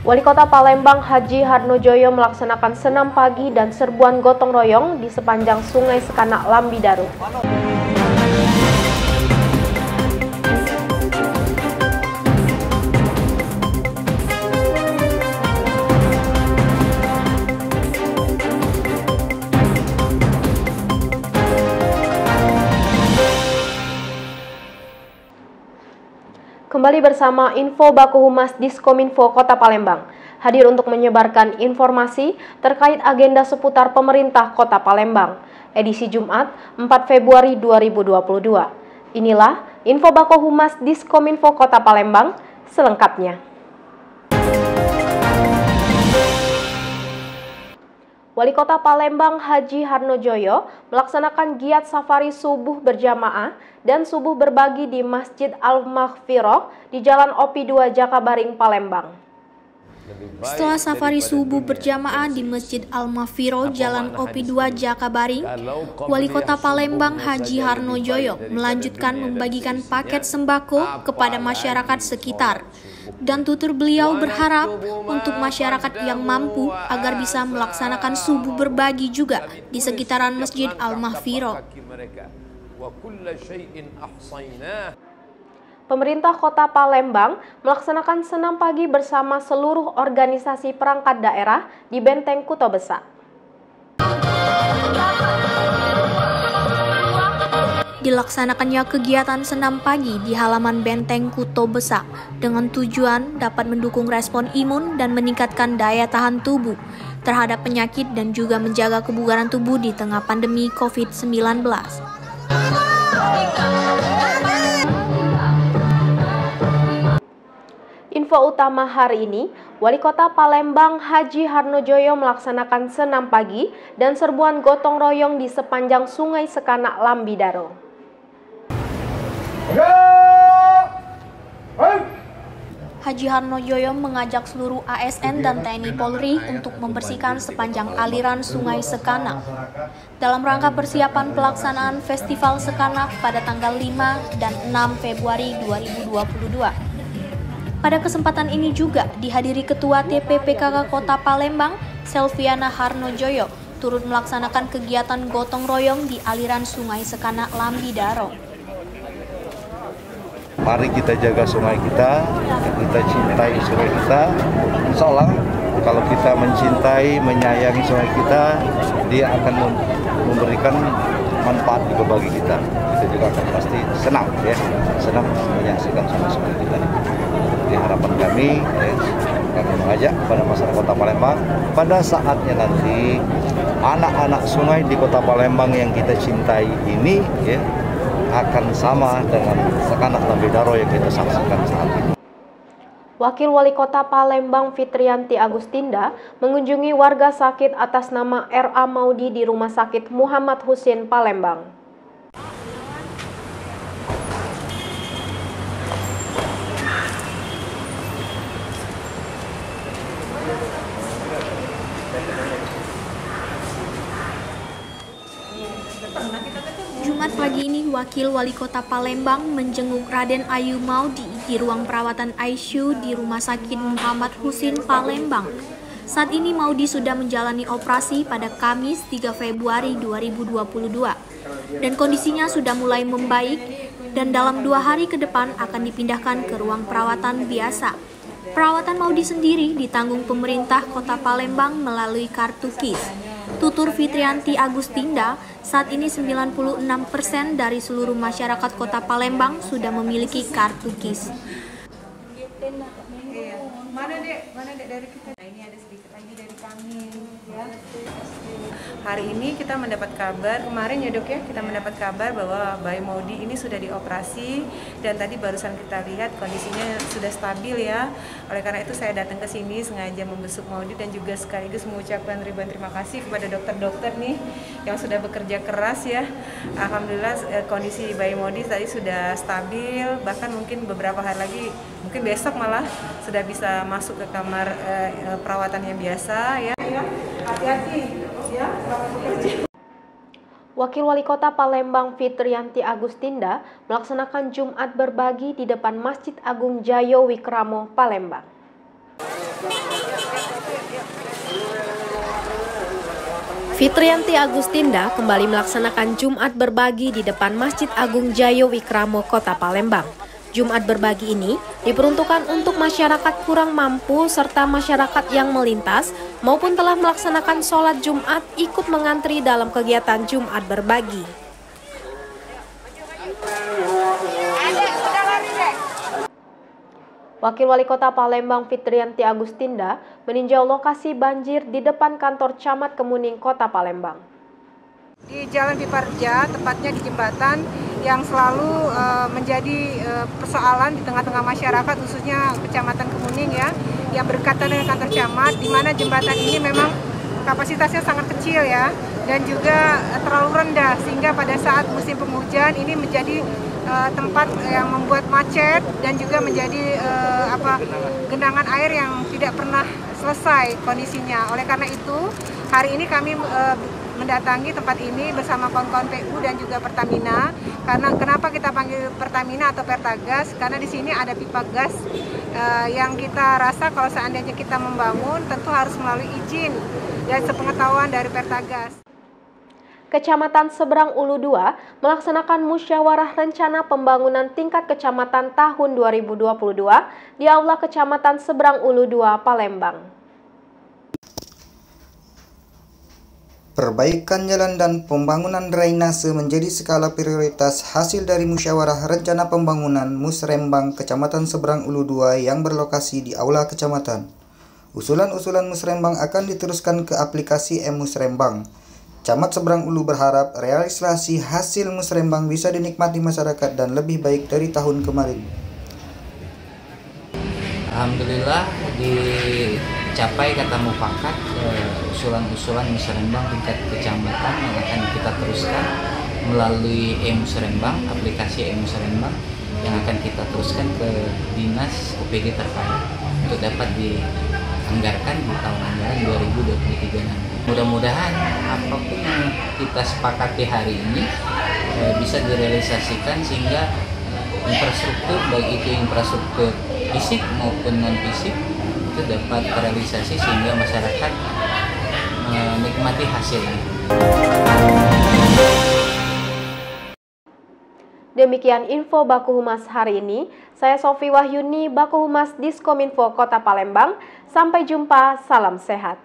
Wali Kota Palembang Haji Harnojoyo melaksanakan senam pagi dan serbuan gotong royong di sepanjang Sungai Sekanak Lambidaru. Kembali bersama Info Baku Humas Diskominfo Kota Palembang, hadir untuk menyebarkan informasi terkait agenda seputar pemerintah Kota Palembang, edisi Jumat 4 Februari 2022. Inilah Info Baku Humas Diskominfo Kota Palembang selengkapnya. Wali Kota Palembang Haji Harnojoyo melaksanakan giat safari subuh berjamaah dan subuh berbagi di Masjid Al-Maghfirah di Jalan Opi 2 Jakabaring, Palembang. Setelah safari subuh berjamaah di Masjid Al-Maghfirah Jalan Opi 2 Jakabaring, Wali Kota Palembang Haji Harnojoyo melanjutkan membagikan paket sembako kepada masyarakat sekitar. Dan tutur beliau berharap untuk masyarakat yang mampu agar bisa melaksanakan subuh berbagi juga di sekitaran Masjid Al-Maghfirah. Pemerintah Kota Palembang melaksanakan senam pagi bersama seluruh organisasi perangkat daerah di Benteng Kuto Besak. Dilaksanakannya kegiatan senam pagi di halaman Benteng Kuto Besak dengan tujuan dapat mendukung respon imun dan meningkatkan daya tahan tubuh terhadap penyakit dan juga menjaga kebugaran tubuh di tengah pandemi COVID-19. Info utama hari ini, Wali Kota Palembang Haji Harnojoyo melaksanakan senam pagi dan serbuan gotong royong di sepanjang Sungai Sekanak Lambidaru. Haji Harnojoyo mengajak seluruh ASN dan TNI Polri untuk membersihkan sepanjang aliran Sungai Sekanak dalam rangka persiapan pelaksanaan Festival Sekanak pada tanggal 5 dan 6 Februari 2022. Pada kesempatan ini juga dihadiri Ketua TPPKK Kota Palembang, Selviana Harnojoyo, turut melaksanakan kegiatan gotong royong di aliran Sungai Sekanak Lambidaru. Mari kita jaga sungai kita cintai sungai kita. Insya Allah kalau kita mencintai, menyayangi sungai kita, dia akan memberikan manfaat juga bagi kita. Kita juga akan pasti senang senang menyaksikan sungai kita. Jadi harapan kami, kami mengajak kepada masyarakat Kota Palembang, pada saatnya nanti anak-anak sungai di Kota Palembang yang kita cintai ini akan sama dengan Sekanak Lambidaru yang kita saksikan saat ini. Wakil Wali Kota Palembang Fitrianti Agustinda mengunjungi warga sakit atas nama R.A. Maudi di Rumah Sakit Muhammad Husin, Palembang. Jumat pagi ini, Wakil Wali Kota Palembang menjenguk Raden Ayu Maudi di ruang perawatan ICU di Rumah Sakit Muhammad Husin, Palembang. Saat ini Maudi sudah menjalani operasi pada Kamis 3 Februari 2022 dan kondisinya sudah mulai membaik dan dalam 2 hari ke depan akan dipindahkan ke ruang perawatan biasa. Perawatan Maudi sendiri ditanggung pemerintah Kota Palembang melalui kartu KIS. Tutur Fitrianti Agustinda, saat ini 96% dari seluruh masyarakat Kota Palembang sudah memiliki kartu KIS. Mana dek dari kita? Nah, ini ada sedikit lagi dari kami ya. Hari ini kita mendapat kabar, kemarin ya dok ya, kita mendapat kabar bahwa bayi Maudi ini sudah dioperasi dan tadi barusan kita lihat kondisinya sudah stabil ya. Oleh karena itu saya datang ke sini sengaja membesuk Maudi dan juga sekaligus mengucapkan ribuan terima kasih kepada dokter-dokter nih yang sudah bekerja keras ya. Alhamdulillah kondisi bayi Maudi tadi sudah stabil, bahkan mungkin beberapa hari lagi, mungkin besok malah sudah bisa masuk ke kamar perawatan yang biasa ya. Hati-hati. Wakil Wali Kota Palembang Fitrianti Agustinda melaksanakan Jumat berbagi di depan Masjid Agung Jayo Wikramo, Palembang. Fitriyanti Agustinda kembali melaksanakan Jumat berbagi di depan Masjid Agung Jayo Wikramo, Kota Palembang. Jumat berbagi ini diperuntukkan untuk masyarakat kurang mampu serta masyarakat yang melintas maupun telah melaksanakan sholat Jumat ikut mengantri dalam kegiatan Jumat berbagi. Wakil Wali Kota Palembang Fitriyanti Agustinda meninjau lokasi banjir di depan kantor Camat Kemuning, Kota Palembang. Di Jalan Piparja, tepatnya di jembatan yang selalu menjadi persoalan di tengah-tengah masyarakat, khususnya Kecamatan Kemuning ya, yang berkaitan dengan kantor camat, di mana jembatan ini memang kapasitasnya sangat kecil ya, dan juga terlalu rendah, sehingga pada saat musim penghujan ini menjadi tempat yang membuat macet dan juga menjadi genangan air yang tidak pernah selesai kondisinya. Oleh karena itu, hari ini kami mendatangi tempat ini bersama kawan-kawan PU dan juga Pertamina. Karena kenapa kita panggil Pertamina atau Pertagas? Karena di sini ada pipa gas yang kita rasa kalau seandainya kita membangun tentu harus melalui izin dan sepengetahuan dari Pertagas. Kecamatan Seberang Ulu 2 melaksanakan musyawarah rencana pembangunan tingkat kecamatan tahun 2022 di Aula Kecamatan Seberang Ulu 2, Palembang. Perbaikan jalan dan pembangunan drainase menjadi skala prioritas hasil dari musyawarah rencana pembangunan Musrembang Kecamatan Seberang Ulu 2 yang berlokasi di Aula Kecamatan. Usulan-usulan Musrembang akan diteruskan ke aplikasi M-Musrembang. Camat Seberang Ulu berharap realisasi hasil Musrembang bisa dinikmati masyarakat dan lebih baik dari tahun kemarin. Alhamdulillah dicapai kata mufakat usulan-usulan Musrembang tingkat kecamatan yang akan kita teruskan melalui E-Musrembang, aplikasi E-Musrembang yang akan kita teruskan ke dinas OPD terkait untuk dapat dianggarkan di tahun anggaran 2023 nanti. Mudah-mudahan apapun yang kita sepakati hari ini bisa direalisasikan sehingga infrastruktur, baik itu infrastruktur fisik maupun non-fisik, itu dapat terrealisasi sehingga masyarakat menikmati hasilnya. Demikian info Baku Humas hari ini. Saya Sofi Wahyuni, Baku Humas Diskominfo Kota Palembang. Sampai jumpa, salam sehat.